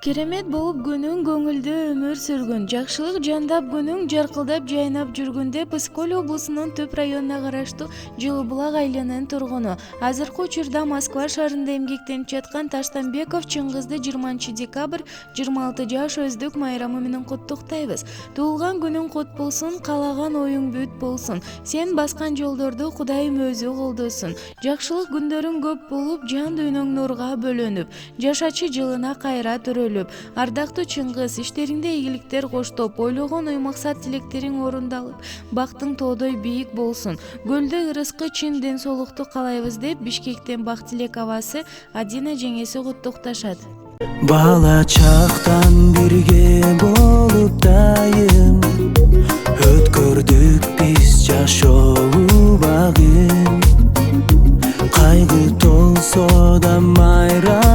Керемет болуп күнүң көңүлдүү өмүр сүргүн. Жакшылык жандап күнүң жаркылдап жайнап жүргүндө Псколь облусунун Төп районуна караштуу Жылуу булак айылынын тургуну. Азыркы учурда Москва шаарында эмгектенип жаткан Таштанбеков Чыңгызды 20 декабрь 26 жаш өздүк майрамы менен куттуктайбыз. Туулган күнүң кут болсун, каалаган оюң бүт болсун. Сен баскан жолдорду Кудайым өзү колдосун. Жакшылык күндөрүң көп болуп, жан дүйнөң нурга бөлөнүп, жашачы жылына кайра төрөлүп. Ардактуу Чыңгыз, иштериңде ийгиликтер коштоп, ойлогон ой максат тилектериң орундалып, бактың тоодой бийик болсун. Гөлдө ырыскы чын ден соолукту каалайбыз деп Бишкектен бак тилек абасы Адина жеңеси куттукташат. Бала чактан бирге болуп дайым өткөрдүк биз жашоо багын. Кайгы толсо да майра